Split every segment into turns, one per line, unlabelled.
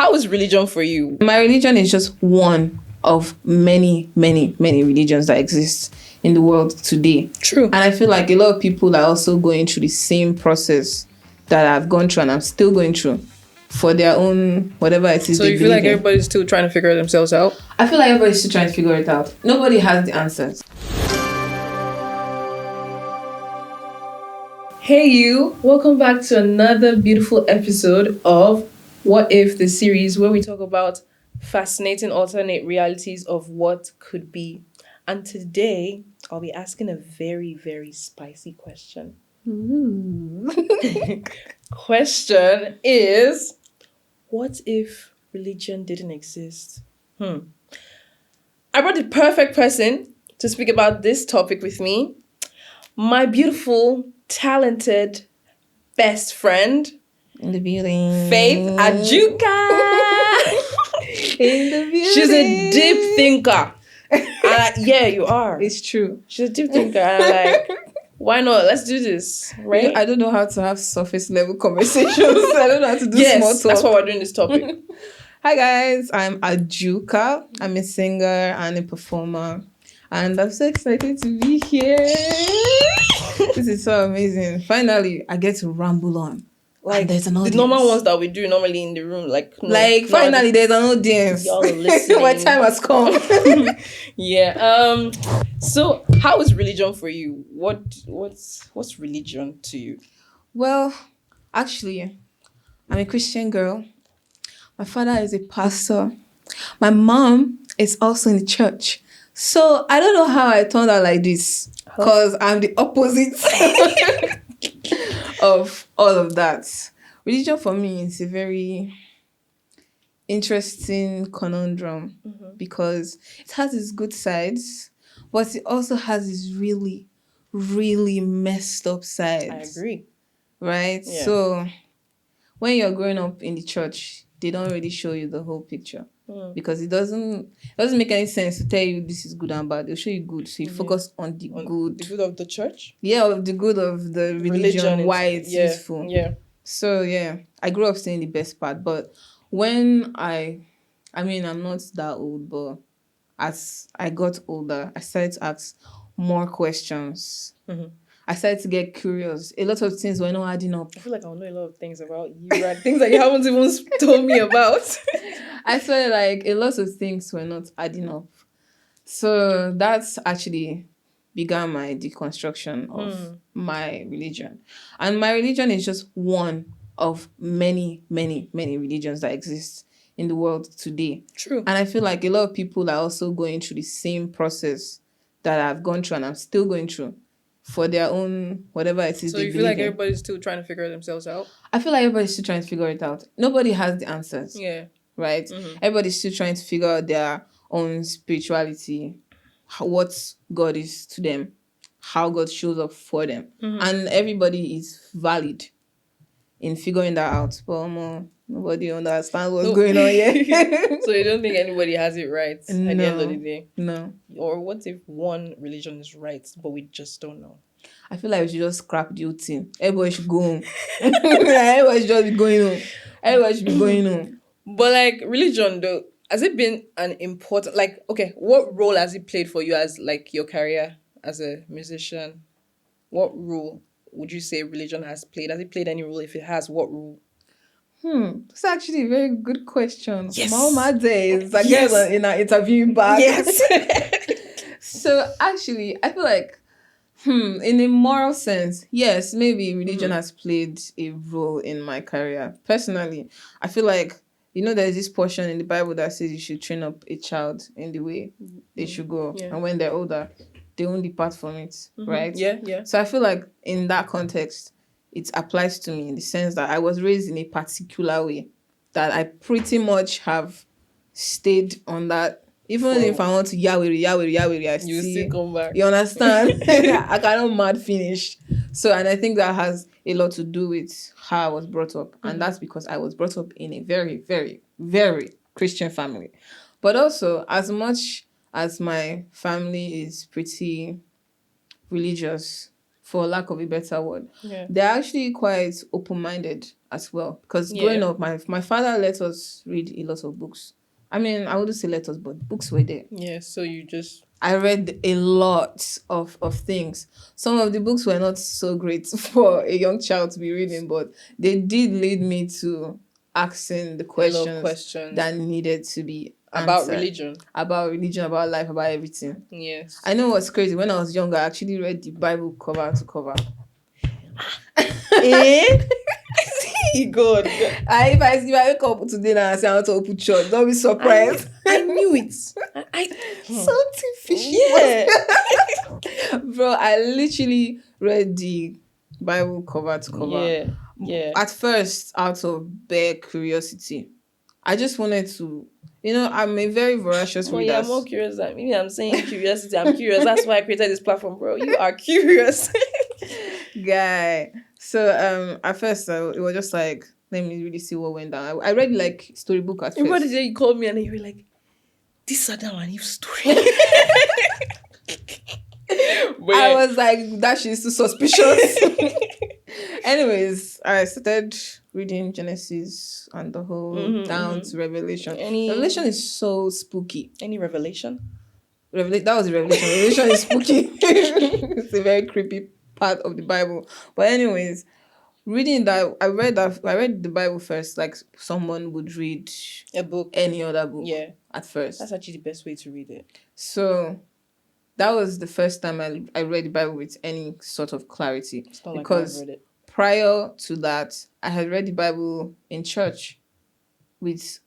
how is religion for you?
My religion is just one of many, many, many religions that exist in the world today.
True.
And I feel like a lot of people are also going through the same process that I've gone through and I'm still going through for their own whatever it is.
So
they
you feel like
believe in.
everybody's still trying to figure themselves out?
I feel like everybody's still trying to figure it out. Nobody has the answers.
Hey you, welcome back to another beautiful episode of What If, the series where we talk about fascinating alternate realities of what could be. And today, I'll be asking a very, very spicy question. Question is, what if religion didn't exist? I brought the perfect person to speak about this topic with me. My beautiful, talented best friend,
In the building.
Faith AJUKA.
In the building.
She's a deep thinker. Yeah, you are.
It's true.
She's a deep thinker. And I'm like, why not? Let's do this, right?
I don't know how to have surface level conversations. I don't know how to do small talk.
That's why we're doing this topic.
Hi guys, I'm AJUKA. I'm a singer and a performer. And I'm so excited to be here. This is so amazing. Finally, I get to ramble on.
Like
there's an
the
audience.
normal ones that we do normally in the room,
Finally there's an audience.
Y'all are listening.
My time has come.
Yeah. So how is religion for you? What's religion to you?
Well, actually, I'm a Christian girl. My father is a pastor. My mom is also in the church. So I don't know how I turned out like this, because I'm the opposite of all of that. Religion for me is a very interesting conundrum because it has its good sides, but it also has its really, really messed up sides.
I agree.
Right?
Yeah.
So when you're growing up in the church, they don't really show you the whole picture. Because it doesn't make any sense to tell you this is good and bad. They'll show you good, so you focus on the good.
The good of the church?
Yeah, of the good of the religion, why it's useful.
Yeah.
So yeah, I grew up saying the best part, but when I'm not that old, but as I got older, I started to ask more questions. I started to get curious. A lot of things were not adding up.
I feel like I'll know a lot of things about you, right? Things that you haven't even told me about.
I felt like a lot of things were not adding up. So that's actually began my deconstruction of my religion. And my religion is just one of many, many, many religions that exist in the world today.
True.
And I feel like a lot of people are also going through the same process that I've gone through and I'm still going through for their own whatever it is.
So
they
you feel like
believe in.
everybody's still trying to figure themselves out?
I feel like everybody's still trying to figure it out. Nobody has the answers.
Yeah.
Right? Everybody's still trying to figure out their own spirituality, what God is to them, how God shows up for them. And everybody is valid in figuring that out. But nobody understands what's going on yet.
So you don't think anybody has it right at the end of the day?
No.
Or what if one religion is right, but we just don't know?
I feel like we should just scrap the whole thing. Everybody should go home. Everybody should just be going home. Everybody should be going home.
But like religion though, has it been an important, like, okay, what role has it played for you as like your career as a musician? What role would you say religion has played? Has it played any role? If it has, what role?
It's actually a very good question.
Yes.
My days, I guess in our interview back.
Yes.
So actually, I feel like, in a moral sense, yes, maybe religion has played a role in my career. Personally, I feel like, there's this portion in the Bible that says you should train up a child in the way they should go.
Yeah.
And when they're older, they won't depart from it, right?
Yeah.
So I feel like in that context, it applies to me in the sense that I was raised in a particular way that I pretty much have stayed on that. Even if I want to Yahweh, I
still come back.
You understand? I cannot mad finish. So, and I think that has a lot to do with how I was brought up. And that's because I was brought up in a very, very, very Christian family. But also, as much as my family is pretty religious, for lack of a better word.
Yeah.
They're actually quite open-minded as well. Because growing up, my father let us read a lot of books. I mean, I wouldn't say let us, but books were there.
Yeah, so you just...
I read a lot of things. Some of the books were not so great for a young child to be reading, but they did lead me to asking the questions that needed to be
about
answered. About religion, about life, about everything.
Yes.
I know what's crazy. When I was younger, I actually read the Bible cover to cover.
God.
If I wake up today and I say I want to open church, don't be surprised.
I knew it.
Something fishy.
Yeah.
Bro, I literally read the Bible cover to cover.
Yeah.
At first, out of bare curiosity. I just wanted to, I'm a very voracious reader.
Yeah, I'm more curious. Maybe I'm saying curiosity. I'm curious. That's why I created this platform, bro. You are curious.
Guy. So at first it was just like, let me really see what went down. I read like storybook at
Remember
first.
the day you called me and you were like, this is a new story.
I was like, that shit is too suspicious. Anyways, I started reading Genesis and the whole down to Revelation. Revelation is so spooky.
Any revelation?
That was a revelation. Revelation is spooky. It's a very creepy part of the Bible. But anyways, reading that, I read the Bible first, like someone would read
a book,
any other book.
Yeah,
at first.
That's actually the best way to read it.
So that was the first time I read the Bible with any sort of clarity.
It's not because like I've read it.
Prior to that, I had read the Bible in church with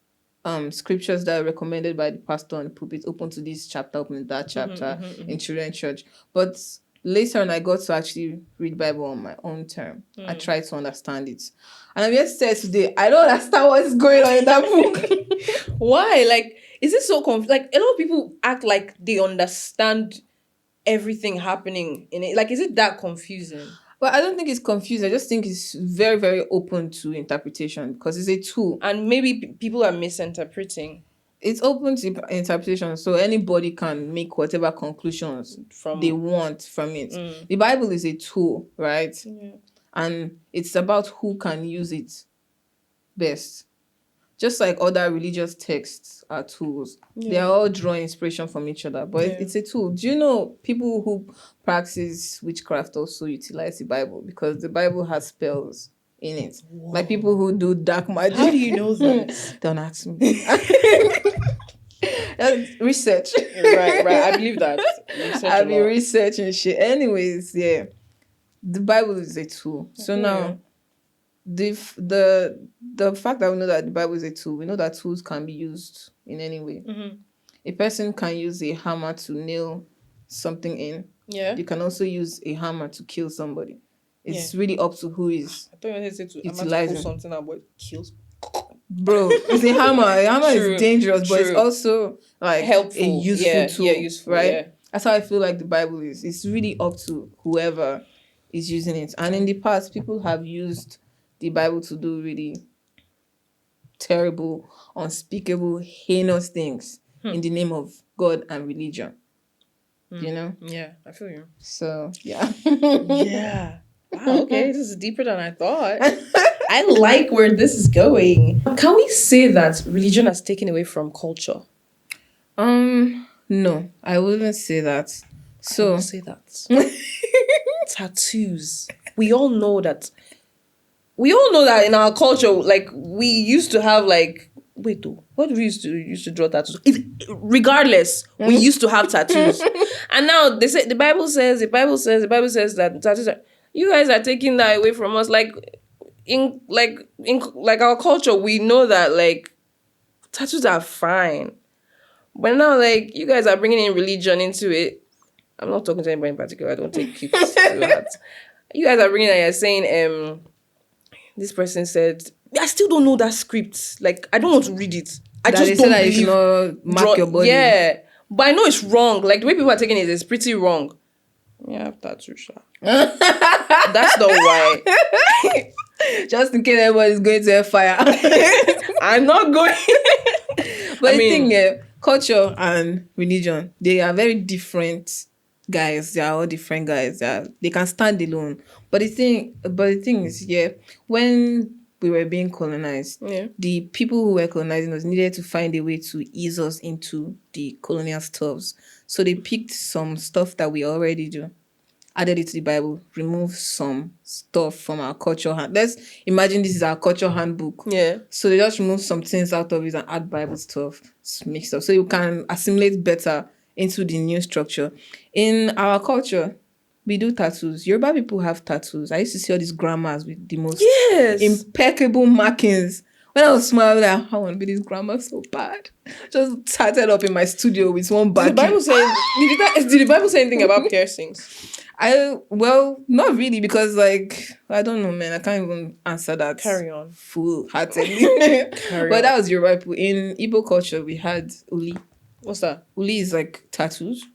scriptures that are recommended by the pastor on the pulpit. Open to this chapter, open to that chapter in children's church. But later on, I got to actually read Bible on my own term. I tried to understand it. And I'm here to say today, I don't understand what's going on in that book.
Why? Like, is it so like, a lot of people act like they understand everything happening in it. Like, is it that confusing?
But I don't think it's confusing. I just think it's very, very open to interpretation because it's a tool.
And maybe people are misinterpreting.
It's open to interpretation, so anybody can make whatever conclusions they want from it. The Bible is a tool, right?
Yeah.
And it's about who can use it best. Just like other religious texts are tools. Yeah. They are all drawing inspiration from each other, but it's a tool. Do you know people who practice witchcraft also utilize the Bible? Because the Bible has spells in it. Whoa. Like people who do dark magic.
How do you know that?
Don't ask me. Research.
Right. I believe that.
I've been researching shit. Anyways, yeah. The Bible is a tool. So now the fact that we know that the Bible is a tool, we know that tools can be used in any way. A person can use a hammer to nail something in.
Yeah.
You can also use a hammer to kill somebody. It's really up to who is
utilizing something that kills.
Bro, it's a hammer. A hammer is dangerous, but it's also like helpful, a useful tool. Yeah, useful, right? Yeah. That's how I feel like the Bible is. It's really up to whoever is using it. And in the past, people have used the Bible to do really terrible, unspeakable, heinous things in the name of God and religion. You know?
Yeah, I feel you.
So, yeah.
Yeah. Wow, okay, this is deeper than I thought. I like where this is going. Can we say that religion has taken away from culture?
No, I wouldn't say that. So,
I wouldn't say that. Tattoos. We all know that in our culture, like, we used to have, like, what do we used to draw tattoos? Regardless, we used to have tattoos. And now they say the Bible says that tattoos are, you guys are taking that away from us. Like in our culture, we know that like tattoos are fine. But now, like, you guys are bringing in religion into it. I'm not talking to anybody in particular. I don't take cute to that. You guys are bringing it and you're saying, this person said, I still don't know that script. Like, I don't want to read it. I
that
just don't believe.
You should not mark your body.
Yeah. But I know it's wrong. Like, the way people are taking it is pretty wrong. Yeah, that's true. That's not why.
Just in case everybody's going to fire.
I'm not going.
But the thing, culture and religion, they are very different guys. They are all different guys. They can stand alone. But the thing is, yeah, when we were being colonized,
Yeah.
the people who were colonizing us needed to find a way to ease us into the colonial stuffs. So they picked some stuff that we already do, added it to the Bible, remove some stuff from our culture. Let's imagine this is our culture handbook.
Yeah.
So they just remove some things out of it and add Bible stuff, mixed up, so you can assimilate better into the new structure. In our culture, we do tattoos. Yoruba people have tattoos. I used to see all these grandmas with the most
Yes.
impeccable markings. When I was small, I was like, I want to be this grandma so bad. Just started up in my studio with one
Did the
bag.
Bible say? Did the Bible say anything about piercings?
Not really, because like I don't know, man. I can't even answer that.
Carry on.
Full-heartedly.
Carry
But
on.
that was Yoruba people. In Igbo culture, we had uli.
What's that?
Uli is like tattoos.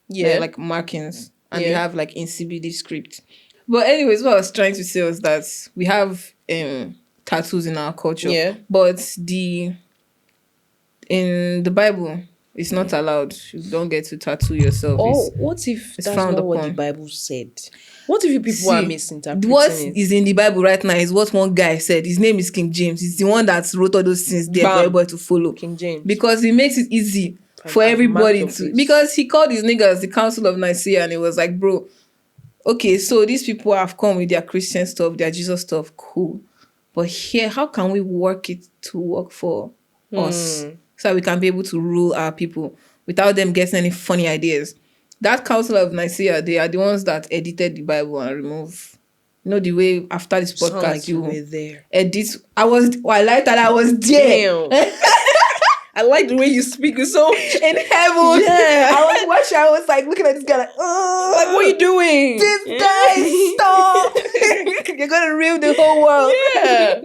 Yeah.
They're like markings, and they
Yeah.
have like in CBD script. But anyways, what I was trying to say was that we have tattoos in our culture.
Yeah.
But in the Bible, it's not allowed. You don't get to tattoo yourself.
What if
it's
that's
frowned
not what the
upon.
Bible said? What if you people are misinterpreting
what
it?
is in the Bible right now is what one guy said. His name is King James. He's the one that wrote all those things there for
Bam.
everybody to follow.
King James.
Because he makes it easy for
I've
everybody
marked
to.
your face.
Because he called his niggas the Council of Nicaea, and it was like, bro, okay, so these people have come with their Christian stuff, their Jesus stuff, cool. But here, how can we work it to work for us so that we can be able to rule our people without them getting any funny ideas? That Council of Nicaea, they are the ones that edited the Bible and remove. You know, the way after this
Sound
podcast,
like you
you
were there.
edit. I like that I was there.
Damn. I like the way you speak with so much.
In heaven.
Yeah.
I was watching, I was like looking at this guy like, oh,
Like, what are you doing?
this guy, stop. You're gonna ruin the whole world.
Yeah.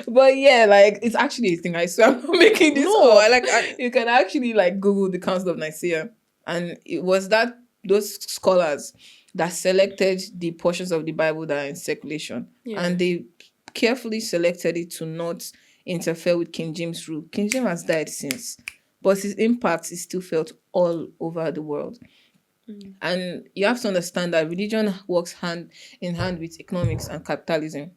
But yeah, like it's actually a thing. I swear I'm not making this
No,
up.
I
You can actually like Google the Council of Nicaea, and it was that those scholars that selected the portions of the Bible that are in circulation, and they carefully selected it to not interfere with King James' rule. King James has died since, but his impact is still felt all over the world. And you have to understand that religion works hand in hand with economics and capitalism.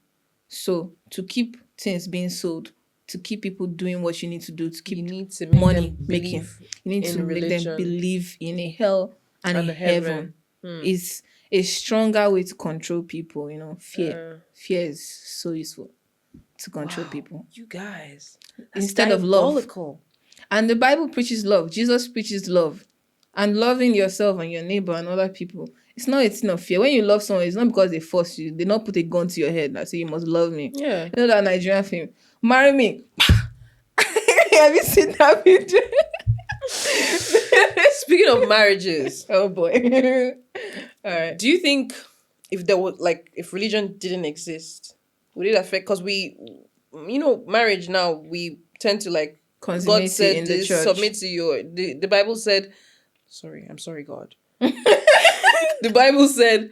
So to keep things being sold, to keep people doing what you need to do, to keep
you need to make
money
them
making,
believe
you need
in
to make
religion
them believe in a hell and
and
a
a
heaven. Is a stronger way to control people. Fear is so useful to control people.
You guys.
Instead of love.
diabolical.
And the Bible preaches love. Jesus preaches love. And loving yourself and your neighbor and other people. It's not a thing of fear. When you love someone, it's not because they force you. They not put a gun to your head and say you must love me.
Yeah.
You know that Nigerian film? Marry me. Have you seen that video?
Speaking of marriages,
Oh boy. All right.
do you think if there was if religion didn't exist, would it affect? Because marriage now, we tend to God
Consummate it
said
in the
this,
church.
submit to your. The Bible said, I'm sorry, God. The Bible said,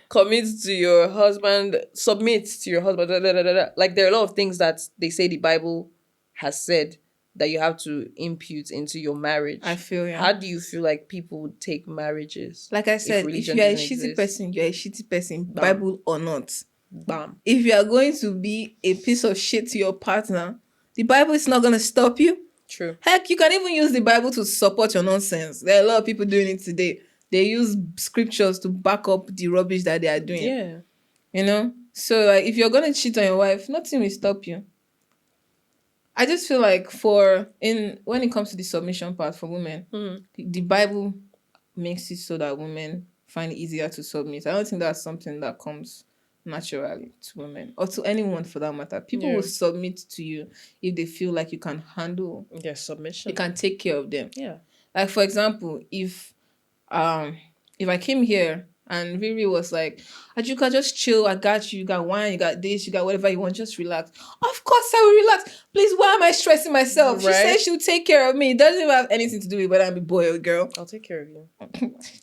commit to your husband, submit to your husband. Da, da, da, da, da. Like there are a lot of things that they say the Bible has said that you have to impute into your marriage.
I feel you.
How do you feel like people would take marriages?
Like I said, if
religion
you are a
didn't
shitty
exist?
person, you're a shitty person,
Bam.
Bible or not.
Bam.
If you are going to be a piece of shit to your partner, the Bible is not going to stop you.
True.
Heck, you can even use the Bible to support your nonsense. There are a lot of people doing it today. They use scriptures to back up the rubbish that they are doing.
Yeah.
So if you're going to cheat on your wife, nothing will stop you. I just feel like when it comes to the submission part for women, the Bible makes it so that women find it easier to submit. I don't think that's something that comes naturally to women or to anyone for that matter. People will submit to you if they feel like you can handle
their submission.
You can take care of them.
Yeah.
Like for example, if I came here and Riri was like, Ajuka, just chill, I got you, you got wine, you got this, you got whatever you want, just relax. Of course I will relax. Please, why am I stressing myself?
Right.
She said she'll take care of me. It doesn't even have anything to do with whether I'm a boy or a girl.
I'll take care of you.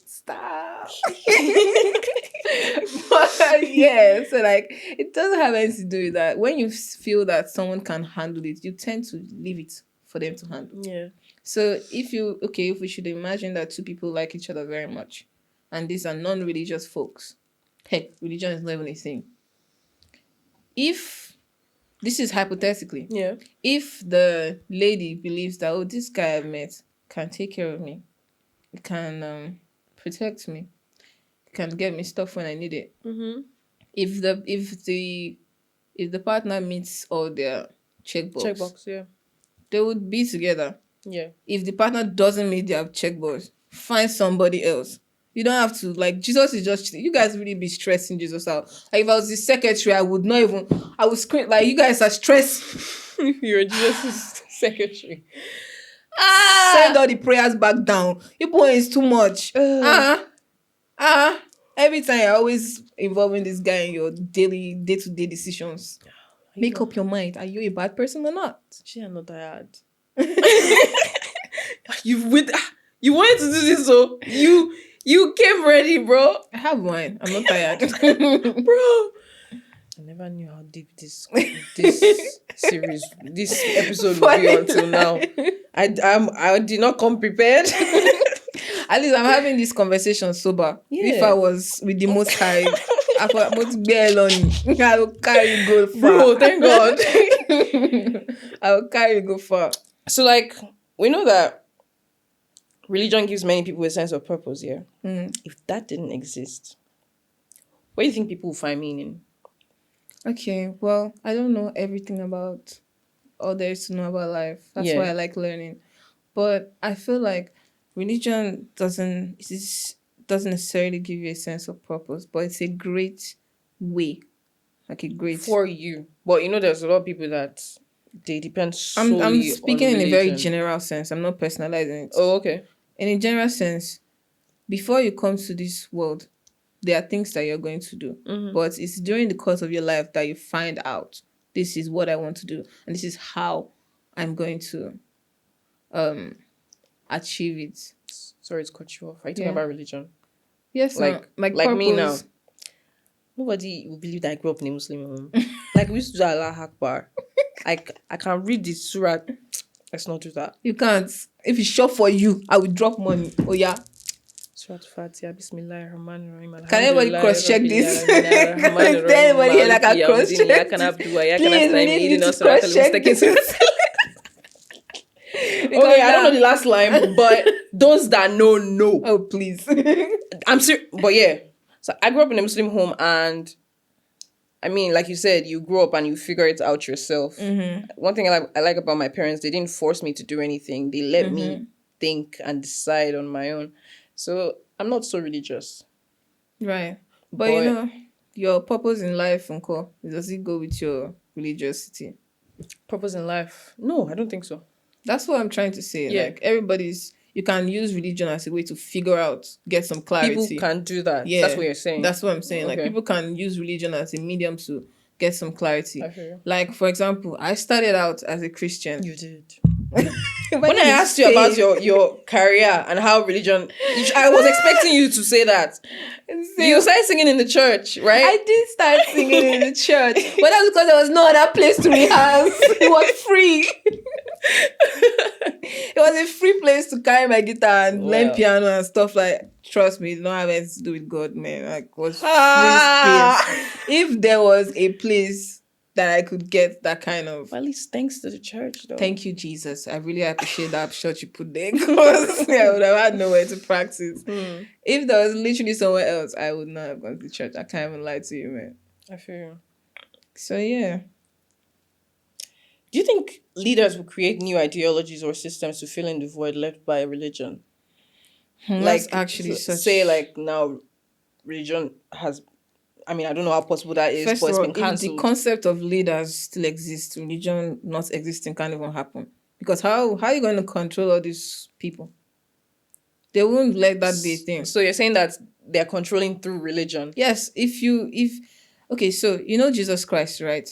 Stop. But yeah, so it doesn't have anything to do with that. When you feel that someone can handle it, you tend to leave it for them to handle.
Yeah.
So if we should imagine that two people like each other very much, and these are non-religious folks. Heck, religion is not even a thing. If this is hypothetically,
Yeah.
if the lady believes that, oh, this guy I've met can take care of me, can protect me, can get me stuff when I need it.
Mm-hmm.
If the partner meets all their checkbox,
Yeah.
they would be together.
Yeah.
If the partner doesn't meet their checkbox, find somebody else. You don't have to, like, Jesus is just, you guys really be stressing Jesus out. Like, if I was the secretary, I would scream, like, you guys are stressed.
You're Jesus' secretary.
Send all the prayers back down. People is too much. Every time you're always involving this guy in your day-to-day decisions. Make up your mind. Are you a bad person or not?
She am not tired. You wanted to do this, so you came ready, bro.
I have wine. I'm not tired.
Bro. I never knew how deep this series, this episode would be until now. I did not come prepared.
At least I'm having this conversation sober.
Yeah.
If I was with the Most High, I would be alone. I will carry you go far.
Bro, thank God.
I will carry you go far.
So, like, we know that religion gives many people a sense of purpose, yeah? If that didn't exist, where do you think people will find meaning?
Okay, well, I don't know everything about all there is to know about life. That's why I like learning. But I feel like religion doesn't necessarily give you a sense of purpose, but it's a great way. Like a great...
For you. But, you know, there's a lot of people that they depend solely
I'm speaking
on
in a very
religion.
general sense. I'm not personalizing it.
Oh, okay.
In a general sense, before you come to this world, there are things that you're going to do.
Mm-hmm.
But it's during the course of your life that you find out, this is what I want to do, and this is how I'm going to achieve it.
Sorry to cut you off. Are you talking about religion?
Yes, like
me now. Nobody will believe that I grew up in a Muslim home. Like, we used to do Allah Akbar. I can read the surah. Let's not do that.
You can't. If it's short for you, I will drop money. Oh yeah.
Surah Fatiha, Bismillah Rahman Rahim.
Can anybody cross-check this? Can anybody here like a cross-check? Please, we need to cross-check this.
Okay, I don't know the last line, but those that know.
Oh, please.
I'm serious. But yeah. So I grew up in a Muslim home, and I mean, like you said, you grow up and you figure it out yourself. Mm-hmm. One thing I like about my parents, they didn't force me to do anything. They let me think and decide on my own. So I'm not so religious.
Right. But you know, your purpose in life, Unko, does it go with your religiosity?
Purpose in life? No, I don't think so.
That's what I'm trying to say. Yeah. Like, you can use religion as a way to figure out, get some clarity.
People can do that. Yeah. That's what you're saying.
That's what I'm saying. Okay. Like, people can use religion as a medium to get some clarity.
I feel.
Like, for example, I started out as a Christian.
You did. When I asked you about your career and how religion, I was expecting you to say that. You started singing in the church, right?
I did start singing in the church, but that's because there was no other place to rehearse. It was free. It was a free place to carry my guitar and learn piano and stuff. Like, trust me, it don't have anything to do with God, man. Like, it was free space. If there was a place that I could get that kind of...
Well, at least thanks to the church, though.
Thank you, Jesus. I really appreciate that shot you put there, because I would have had nowhere to practice. If there was literally somewhere else, I would not have gone to church. I can't even lie to you, man.
I feel you.
So, yeah.
Do you think leaders will create new ideologies or systems to fill in the void left by religion?
Like, actually,
say, like, now religion has... I mean, I don't know how possible that is,
First
but
of all,
it's been cancelled.
If the concept of leaders still exists, religion not existing can't even happen. Because how are you going to control all these people? They won't let that be a thing.
So you're saying that they're controlling through religion?
Yes. Okay, so you know Jesus Christ, right?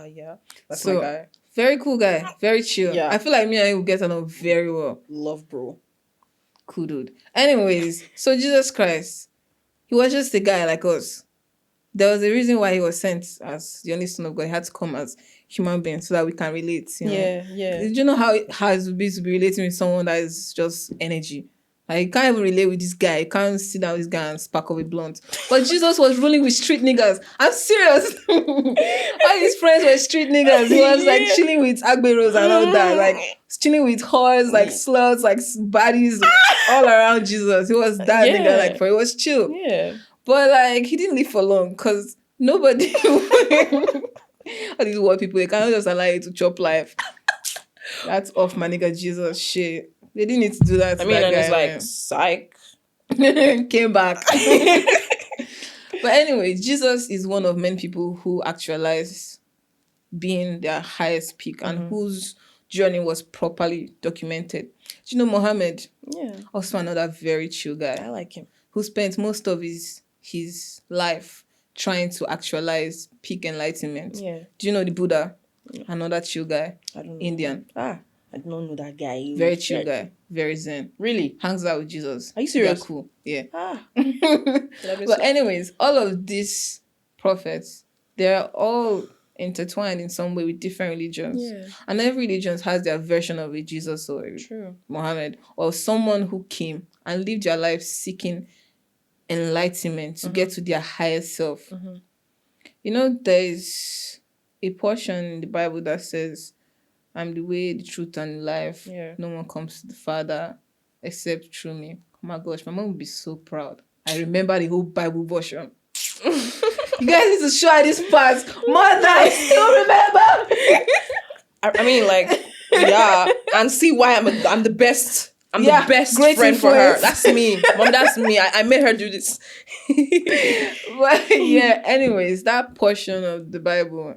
Yeah. That's my guy.
Very cool guy. Very chill. Yeah. I feel like me and him will get along very well.
Love, bro.
Cool dude. Anyways, so Jesus Christ, he was just a guy like us. There was a reason why he was sent as the only son of God. He had to come as human being so that we can relate. You know?
Yeah.
Do you know how it has to be relating with someone that is just energy? Like, you can't even relate with this guy. You can't sit down with this guy and spark up a blunt. But Jesus was rolling with street niggas. I'm serious. All his friends were street niggas. He was like chilling with agberos and all that. Like chilling with whores, like sluts, like baddies all around Jesus. He was that nigga. Like, for it was chill.
Yeah.
But like, he didn't live for long because nobody. All these white people, they cannot just allow you to chop life. That's off, my nigga. Jesus, shit. They didn't need to do that.
I mean, and it's like,
man.
psych.
Came back. But anyway, Jesus is one of many people who actualize being their highest peak and whose journey was properly documented. Do you know Muhammad?
Yeah.
Also another very chill guy.
I like him.
Who spent most of his life trying to actualize peak enlightenment.
Yeah.
Do you know the Buddha? Another chill guy.
I don't know.
Indian.
I don't know that guy.
Very chill guy. Very zen.
Really?
Hangs out with Jesus.
Are you serious?
They're cool. Yeah.
But
anyways, all of these prophets, they're all intertwined in some way with different religions.
Yeah.
And every religion has their version of a Jesus or a Muhammad or someone who came and lived their life seeking enlightenment to get to their highest self. You know, there's a portion in the Bible that says, I'm the way, the truth, and the life.
Yeah.
No one comes to the Father except through me. Oh my gosh, my mom would be so proud. I remember the whole Bible version. You guys need to show her this part. Mother, I still remember.
I mean, like, yeah, and see why I'm the best. I'm the best friend for her. That's me. Mom, that's me. I made her do this.
But yeah, anyways, that portion of the Bible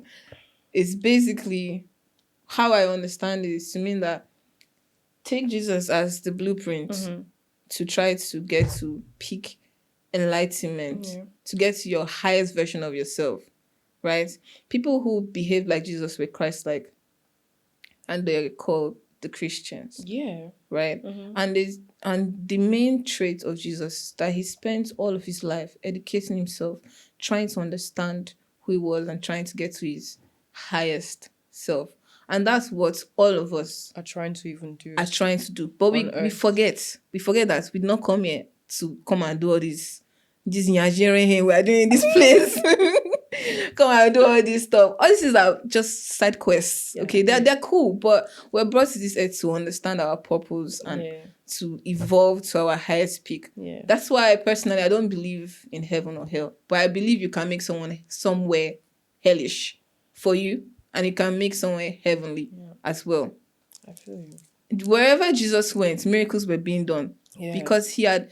is basically, how I understand it is to mean that take Jesus as the blueprint to try to get to peak enlightenment, to get to your highest version of yourself, right? People who behave like Jesus were Christ-like, and they're called the Christians.
Yeah.
Right? And the main trait of Jesus is that he spent all of his life educating himself, trying to understand who he was and trying to get to his highest self. And that's what all of us
are trying to even do.
But we forget. We forget that we did not come here to come and do all this nyajere here we are doing in this place. Come and do all this stuff. All this is just side quests. Yeah, okay, they're cool, but we're brought to this earth to understand our purpose and to evolve to our highest peak.
Yeah.
That's why personally I don't believe in heaven or hell, but I believe you can make someone somewhere hellish for you, and you can make somewhere heavenly as well.
I feel you.
Wherever Jesus went, miracles were being done because he had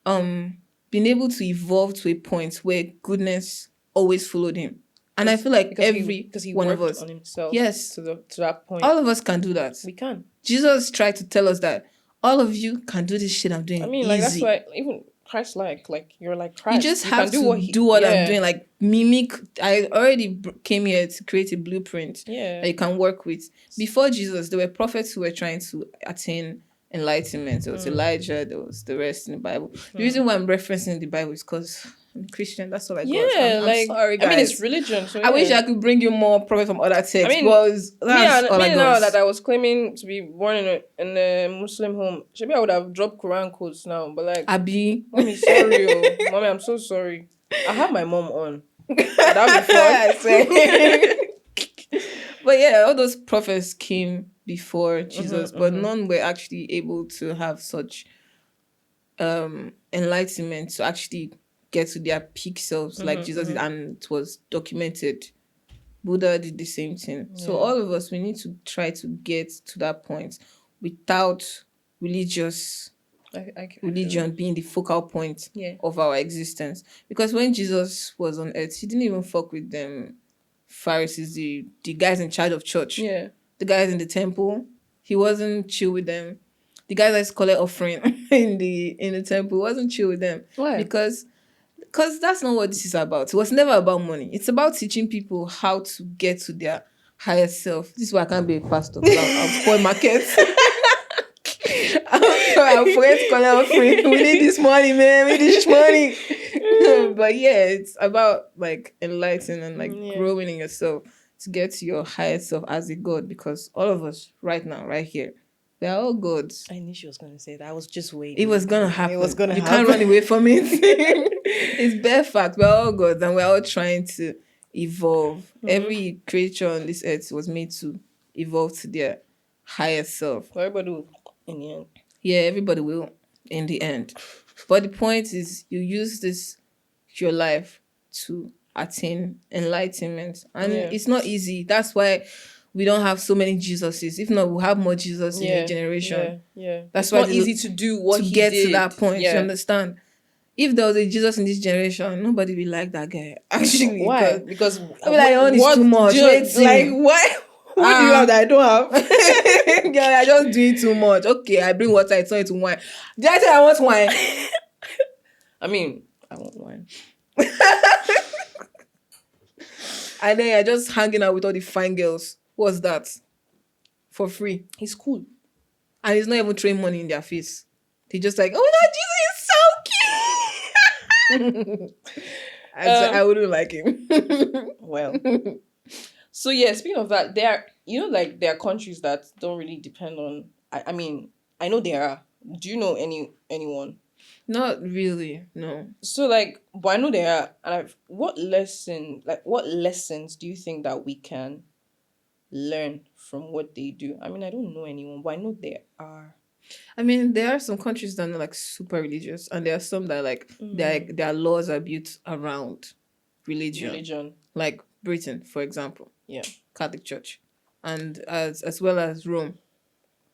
been able to evolve to a point where goodness always followed him. And I feel like because he one of us
on himself
to
that point.
All of us can do that.
We can.
Jesus tried to tell us that all of you can do this shit I'm doing.
I mean, like, that's why even Christ-like, like, you're like Christ.
You just have to do what I'm doing, like mimic. I already came here to create a blueprint that you can work with. Before Jesus, there were prophets who were trying to attain enlightenment. There was Elijah, there was the rest in the Bible. The reason why I'm referencing the Bible is because I'm Christian. That's all I got.
Yeah,
I'm sorry, guys.
I mean, it's religion. So
I wish I could bring you more prophet from other texts. I mean, that's all I got.
Now that I was claiming to be born in a Muslim home, maybe I would have dropped Quran quotes now. But like,
Abi,
mommy, sorry, mommy, I'm so sorry. I have my mom on. That would be fun.
But yeah, all those prophets came before Jesus, but none were actually able to have such enlightenment to actually get to their peak selves like Jesus did, and it was documented. Buddha did the same thing. Yeah. So all of us, we need to try to get to that point without religion being the focal point of our existence. Because when Jesus was on earth, he didn't even fuck with them Pharisees, the guys in charge of church. Yeah. The guys in the temple, he wasn't chill with them. The guys that collect offering in the temple, wasn't chill with them.
Why?
Because that's not what this is about. It was never about money. It's about teaching people how to get to their higher self. This is why I can't be a pastor. I'll spoil markets. I'll forget to collect offering. We need this money, man. We need this money. But yeah, it's about like enlightening and like growing in yourself to get to your higher self as a God. Because all of us right now, right here, We are all gods.
I knew she was gonna say that. I was just waiting.
It was gonna happen.
It was gonna
You
happen.
can't run away from it. It's bare fact. We're all gods and we're all trying to evolve. Every creature on this earth was made to evolve to their higher self.
Everybody will, in the end.
Yeah, everybody will in the end. But the point is, you use this your life to attain enlightenment, and it's not easy. That's why we don't have so many Jesuses. If not, we'll have more Jesus in a generation.
That's why it's not easy to do what
to
he
get
did.
to that point. You understand? If there was a Jesus in this generation, nobody would like that guy. Actually,
why? Because
I mean, like, what too much.
Like what? What do you have that I don't have?
Yeah, I just doing too much. Okay, I bring water. I turn it to wine. Did I say I want wine?
I mean, I want wine.
And then you're just hanging out with all the fine girls. What's that? For free.
He's cool.
And he's not even throwing money in their face. They just like, oh my God, Jesus is so cute. I wouldn't like him.
Well. So yeah, speaking of that, there are countries that don't really depend on. I mean, I know there are. Do you know anyone?
Not really, no.
So but I know there are. And what lessons do you think that we can learn from what they do? I mean, I don't know anyone, but I know there are.
I mean, there are some countries that are like super religious, and there are some that their laws are built around religion. Like Britain, for example.
Yeah.
Catholic Church. And as well as Rome.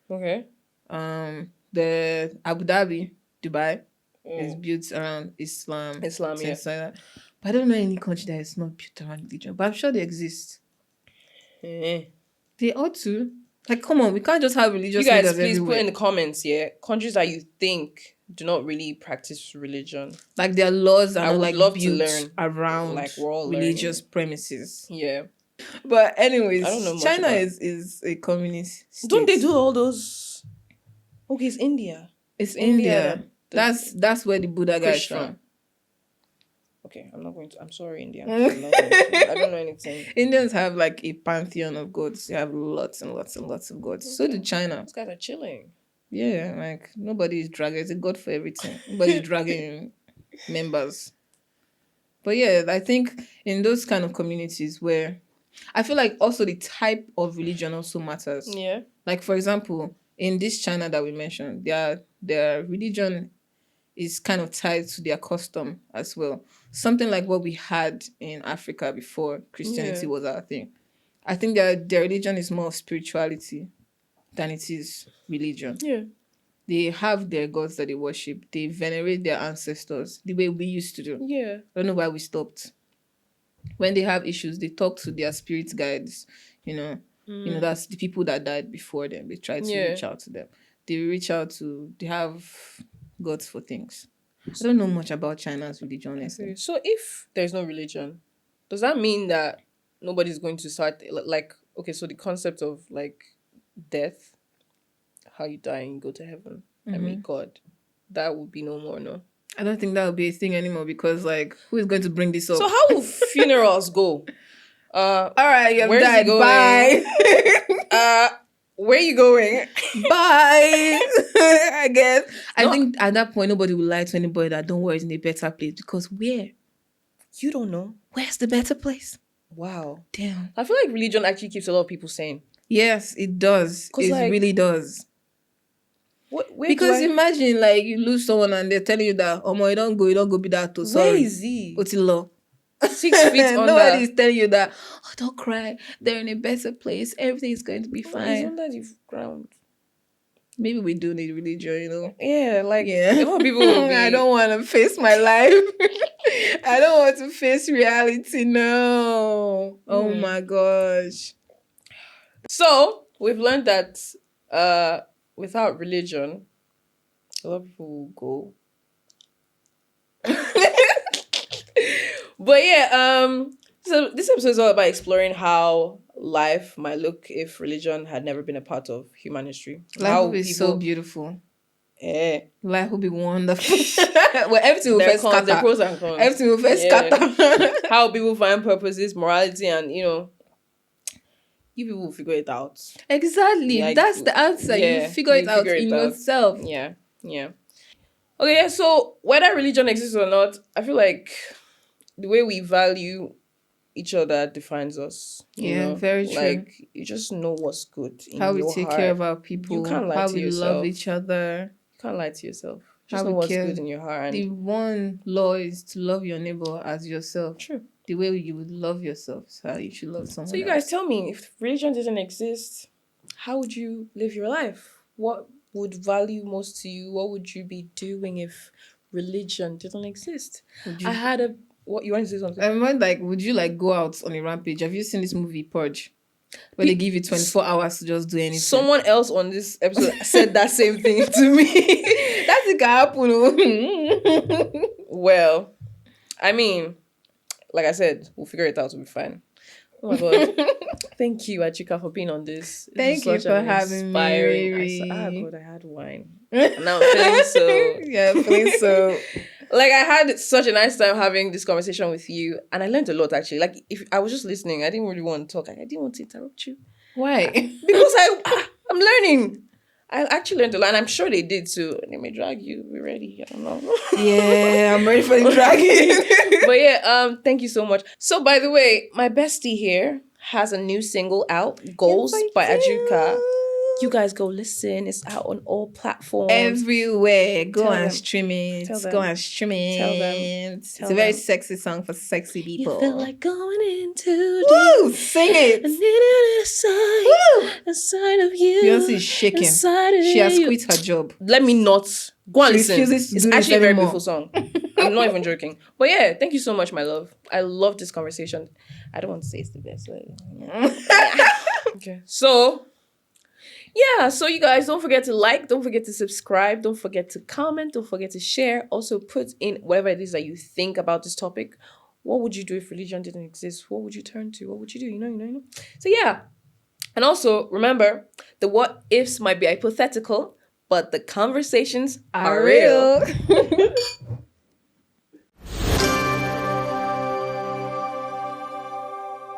Okay.
The Abu Dhabi, Dubai, is built around Islam.
Yeah.
Like that. But I don't know any country that is not built around religion. But I'm sure they exist. They ought to. Like, come on, we can't just have religious
leaders
leaders
please
everywhere.
put in the comments, countries that you think do not really practice religion.
Like, their laws are
I would
like
love
built
to learn.
around
Like, we're all
religious
learning.
premises.
Yeah.
But anyways,
I don't know much
China
about...
is a communist state.
Don't they do all those? Okay, it's India.
It's India. That's where the Buddha guy is from.
Okay, I'm sorry, India. I don't know anything.
Indians have like a pantheon of gods. They have lots and lots and lots of gods. Okay. So do China.
Those guys are chilling.
Yeah, like nobody is dragging. It's a god for everything. Nobody's dragging members. But yeah, I think in those kind of communities where I feel like also the type of religion also matters.
Yeah.
Like, for example, in this China that we mentioned, their religion is kind of tied to their custom as well. Something like what we had in Africa before Christianity was our thing. I think their religion is more of spirituality than it is religion.
Yeah.
They have their gods that they worship. They venerate their ancestors the way we used to do.
Yeah.
I don't know why we stopped. When they have issues, they talk to their spirit guides. You know, that's the people that died before them. They try to reach out to them. They have gods for things. I don't know much about China's religion, honestly.
So if there's no religion, does that mean that nobody's going to start so the concept of like death, how you die and you go to heaven, I mean God, that would be no more, no?
I don't think that would be a thing anymore because like who is going to bring this up?
So how will funerals go?
All right, you've
where's
died. Bye.
Where are you going?
Bye. I guess. I think at that point nobody will lie to anybody that don't worry, it's in a better place because where?
You don't know.
Where's the better place?
Wow.
Damn.
I feel like religion actually keeps a lot of people sane.
Yes, it does. It really does. Because imagine like you lose someone and they're telling you that you don't go be that too. Sorry.
Where is he?
Otilo.
6 feet under.
Nobody is telling you that, don't cry. They're in a better place. Everything is going to be fine.
He's under the ground.
Maybe we do need religion,
Yeah, a lot of people will be...
I don't want to face my life. I don't want to face reality, no. Oh my gosh.
So, we've learned that without religion, a lot of people will go. But yeah, so this episode is all about exploring how life might look if religion had never been a part of human history.
Life would be so beautiful.
Yeah.
Life would be wonderful. Well, everything will first scatter.
There are pros and cons.
Everything will first scatter.
How people find purposes, morality, and you people will figure it out.
Exactly.
Like,
That's the answer.
yeah,
You figure it
you
out
figure it
in
out.
yourself.
Yeah, yeah. Okay, yeah, so whether religion exists or not, I feel like the way we value each other defines us. You
Yeah,
know,
very true.
like you just know what's good in
How we
your
take
heart.
care of our
You
people,
can't lie
how
to
we
yourself.
love each other,
You can't lie to yourself. Just
how
know
we
what's
care.
good in your heart.
The
And
one law is to love your neighbor as yourself.
true.
The way you would love yourself is how you should love someone
So you
else.
guys tell me, if religion didn't exist, how would you live your life? What would value most to you? What would you be doing if religion didn't exist?
Would you,
I had a what you want to say something?
I mean, like, would you like go out on a rampage? Have you seen this movie Purge? Where they give you 24 hours to just do anything.
Someone else on this episode said that same thing to me.
That's it can happen.
Well, I mean, like I said, we'll figure it out. We'll be fine. Oh my god! Thank you, AJUKA, for being on this.
Thank you for having me.
God, I had wine. And now I'm feeling so.
Yeah, feeling so.
Like, I had such a nice time having this conversation with you, and I learned a lot actually. Like, if I was just listening, I didn't really want to talk. I didn't want to interrupt you.
Why?
Because I'm learning. I actually learned a lot, and I'm sure they did too. They may drag you. Be ready. I don't know.
Yeah, I'm ready for the dragging.
But yeah, thank you so much. So, by the way, my bestie here has a new single out, Goals by AJUKA. You guys go listen. It's out on all platforms.
Everywhere. Go
Tell
and
them.
stream it.
Tell them.
Go and stream it.
Tell them.
It's
Tell
a very
them.
sexy song for sexy people.
You feel like going into
Woo! Sing it.
inside of you.
Beyonce is shaking. She has quit her job.
Let me not go and
She
listen.
refuses to
It's
do this
actually a very
anymore.
beautiful song. I'm not even joking. But yeah, thank you so much, my love. I love this conversation. I don't want to say it's the best. Okay. So, yeah. So you guys, don't forget to like, don't forget to subscribe, don't forget to comment, don't forget to share. Also put in whatever it is that you think about this topic. What would you do if religion didn't exist? What would you turn to? What would you do? You know. So yeah. And also, remember, the what ifs might be hypothetical, but the conversations are real.